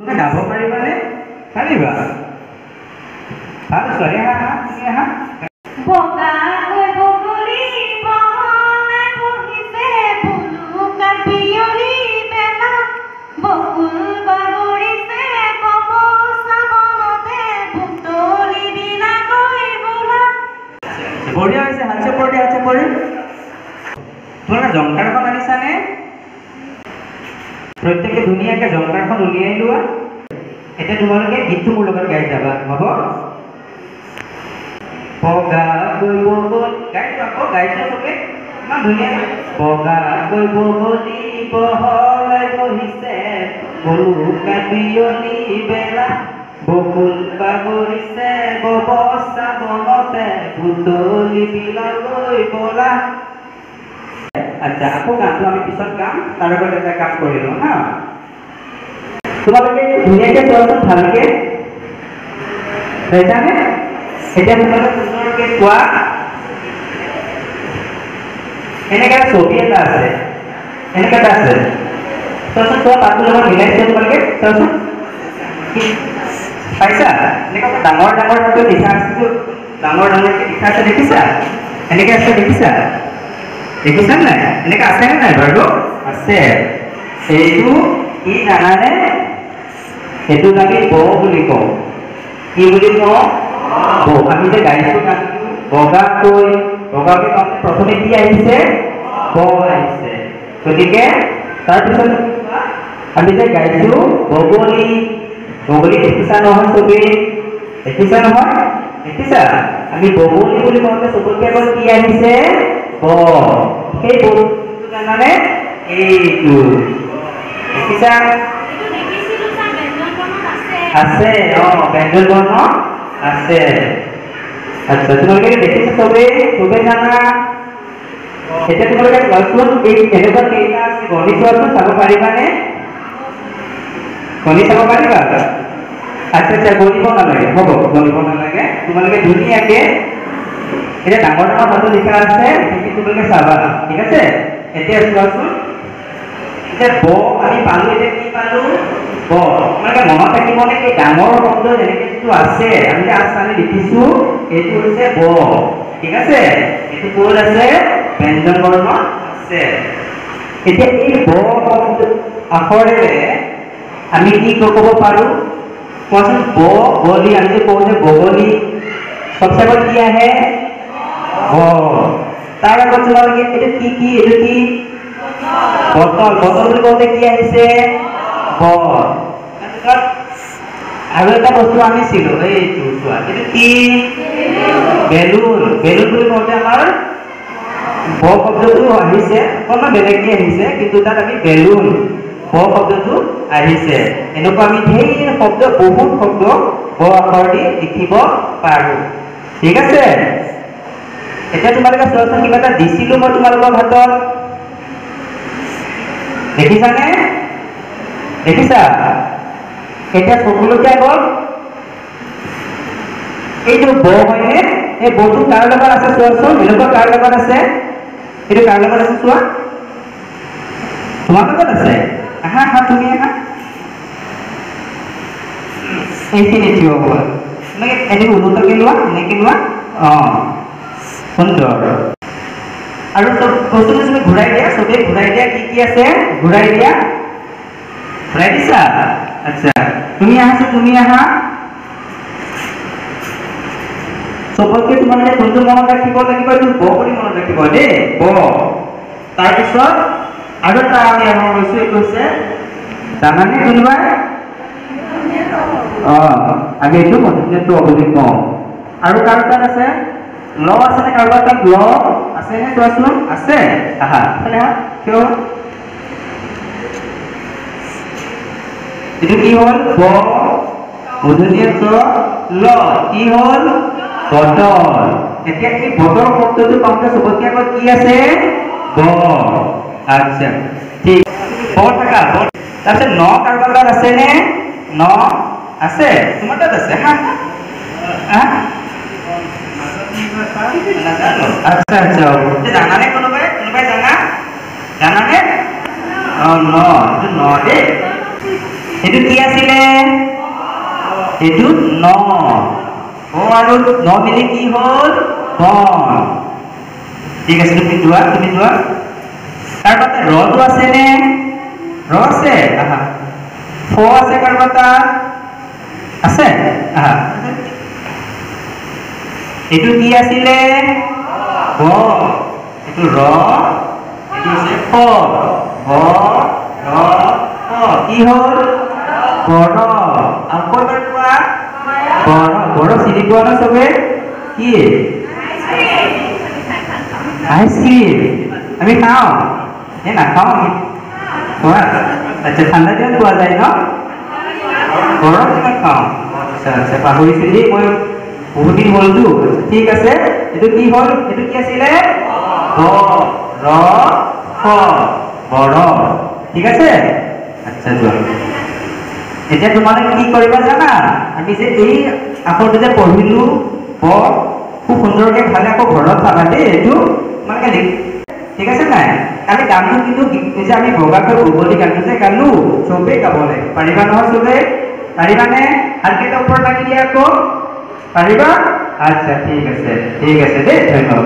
তুমি গাব পাৰিবানে? পাৰিবা। ভাল ছোৱালী, আহা তুমি আহা। বগাকৈ বগলী বহলাই বহিছে ভুলুকা পিয়লি বেলা, বকুল বাগৰিছে কপৌচা বনতে বুটলি বিলাকৈ বোলা। বঢ়িয়া হৈছে, হাত চাপৰ দিয়া, হাত চাপৰ। তোমালোকে জংকাৰখন আনিছানে? প্ৰত্যেকে ধুনীয়াকৈ জংকাৰখন উলিয়াই লোৱা। এতিয়া তোমালোকে গীতটো মোৰ লগত গাই যাবা, হ'ব? বগাকৈ বগলী গাইছো, আকৌ গাইছো চবে ইমান ধুনীয়া। বগাকৈ বগলী বহলাই বহিছে ভুলুকা পিয়লি বেলা, বকুল বাগৰিছে কপৌচা বনতে বুটলি বিলালৈ বলা। আচ্ছা, আকৌ গানটো আমি পিছত গাম, তাৰ লগত এটা কাম কৰি লওঁ হা। তোমালোকে ধুনীয়াকৈ চোৱাচোন, ভালকে পাইছানে? এতিয়া তোমালোকে সুন্দৰকৈ কোৱা। এনেকা ছবি এটা আছে, এনেকা এটা আছে, চোৱাচোন, চোৱা তাতো লগত মিলাইছে তোমালোকে, চোৱাচোন পাইছা? এনেকা ডাঙৰ ডাঙৰ তাতো লিখা আছে, ডাঙৰ ডাঙৰকৈ লিখা আছে, দেখিছা? এনেকৈ আছে, দেখিছা? দেখিছা নাই? এনেকৈ আছেনে নাই বাৰু? আছে। এইটো কি জানানে? সেইটোক আমি ব বুলি কওঁ। কি বুলি কওঁ? ব। আমি যে গাইছো গানটো বগাকৈ, বগাকৈ কওঁতে প্ৰথমে কি আহিছে? ব আহিছে। গতিকে তাৰপিছত আমি যে গাইছো বগলী, বগলী দেখিছা নহয় চবেই? দেখিছা নহয়? দেখিছা? আমি বগলী বুলি কওঁতে চবতকে আগত কি আহিছে? ব। সেই বটো জানানে? এইটো দেখিছা? আছে, ব্যঞ্জন বৰ্ণ আছে। আচ্ছা, তোমালোকে দেখিছা চবেই? চবেই জানা? এতিয়া তোমালোকে চোৱাচোন, এই এনেকুৱা কেইটা আছে গণি চোৱাচোন, চাব পাৰিবানে? গণি চাব পাৰিবা? আচ্ছা আচ্ছা, গণিব নালাগে, হ'ব, গণিব নালাগে। তোমালোকে ধুনীয়াকে এতিয়া ডাঙৰ ডাঙৰ তাতো লিখা আছে, সেইখিনি তোমালোকে চাবা, ঠিক আছে? এতিয়া চোৱাচোন, এতিয়া ব আমি পালো, এতিয়া কি পালো? ব। তোমালোকে মনত থাকিবনে এই ডাঙৰ শব্দ যেনেকে যিটো আছে, আমি যে আস্থানে লিখিছো, এইটো হৈছে ব, ঠিক আছে? এইটো ক'ত আছে? ব্যঞ্জন বৰ্ণ আছে। এতিয়া এই ব শব্দ আখৰেৰে আমি কি ক'ব পাৰো? কোৱাচোন। বগলী, আমি যে কওঁ যে বগলী, সবচে আগত কি আহে? ব। তাৰ আগত তোমালোকে এইটো কি কি, এইটো কি? বটল। বটল বুলি কওঁতে কি আহিছে? ব। আৰু এটা বস্তু আনিছিলো, এইটো চোৱা, এইটো কি? বেলুন। বেলুন বুলি কওঁতে আমাৰ ব শব্দটো আহিছে, অকণমান বেলেগকে আহিছে, কিন্তু তাত আমি বেলুন ব শব্দটো আহিছে। এনেকুৱা আমি ধেৰ শব্দ, বহুত শব্দ ব আখৰ দি লিখিব পাৰো, ঠিক আছে? এতিয়া তোমালোকে চোৱাচোন, কিবা এটা দিছিলো মই তোমালোকৰ হাতত, দেখিছানে? দেখিছা? এতিয়া চকুলোকে আগত এইটো ব হয়নে? এই বটো কাৰ লগত আছে চোৱাচোন, এনেকুৱা কাৰ লগত আছে? এইটো কাৰ লগত আছে চোৱা? তোমাৰ লগত আছে। আহা আহা, তুমি আহা, এইখিনি থিয় হোৱা। এনেকে এনেকে উন্নতকে লোৱা, এনেকে লোৱা, সুন্দৰ। আৰু চব বস্তুটো তুমি ঘূৰাই দিয়া, চবেই ঘূৰাই দিয়া। কি কি আছে ঘূৰাই দিয়া? ঘূৰাই দিছা? আচ্ছা, তুমি আহাচোন, তুমি আহা। চবতকে তোমালোকে কোনটো মনত ৰাখিব লাগিব? এইটো ব বুলি মনত ৰাখিব দেই, ব। তাৰপিছত আৰু এটা আমি আৰম্ভ কৰিছো, এইটো হৈছে জানানে কোনোবাই? আমি এইটো মধুমেহটো বুলি কওঁ। আৰু কাৰ তাত আছে? ল আছে নে কাৰোবাৰ তাত? ল আছে নে চোৱাচোন? আছে? আহা কিয়? এইটো কি হ'ল? ব মধুমেহ ল, কি হ'ল? বটল। এতিয়া এই বটল শব্দটো পাওঁতে চবতকে আগত কি আছে? ব। আচ্ছা, ঠিক, ব থাকা। তাৰপিছত ন কাৰোবাৰ তাত আছে নে? ন আছে? তোমাৰ তাত আছে? নাজানো। আচ্ছা আচ্ছা, জানানে কোনোবাই? কোনোবাই জানা? জানানে? ন, ন দেই। এইটো কি আছিলে এইটো ন ও আৰু ন মিলি কি হ'ল বন ঠিক আছে তুমি যোৱা কাৰোবাৰ ৰটো আছে নে ৰ আছে আহা ফ আছে কাৰোবাৰ আছে আহা এইটো কি আছিলে ব এইটো ৰ এইটো আছে প ব ৰ প কি হ'ল বড় আকৌ এবাৰ কোৱা বড় চিনি পোৱা না চবে কি আইসক্ৰিম আমি খাও নাখাও আমি আচ্ছা ঠাণ্ডা দিনত পোৱা যায় ন গৰম দিনত খাওঁ আচ্ছা আচ্ছা পাহৰিছিলি মই বহুত দিন হ'লতো ঠিক আছে এইটো কি হ'ল এইটো কি আছিলে ব ৰ ফ বড় ঠিক আছে আচ্ছা যোৱা এতিয়া তোমালোকে কি কৰিবা জানা আমি যে এই আখৰটো যে পঢ়িলো ব খুব সুন্দৰকৈ ভালে আকৌ ঘৰত পাবা দেই এইটো তোমালোকে ঠিক আছে নাই কালি গানটো কিন্তু যে আমি বগাকৈ বগলী গানটো যে গালো চবেই গাব লাগে পাৰিবা নহয় চবে পাৰিবানে হাতকেইটা ওপৰত লাগি দিয়া আকৌ পাৰিবা আচ্ছা ঠিক আছে দেই ধন্যবাদ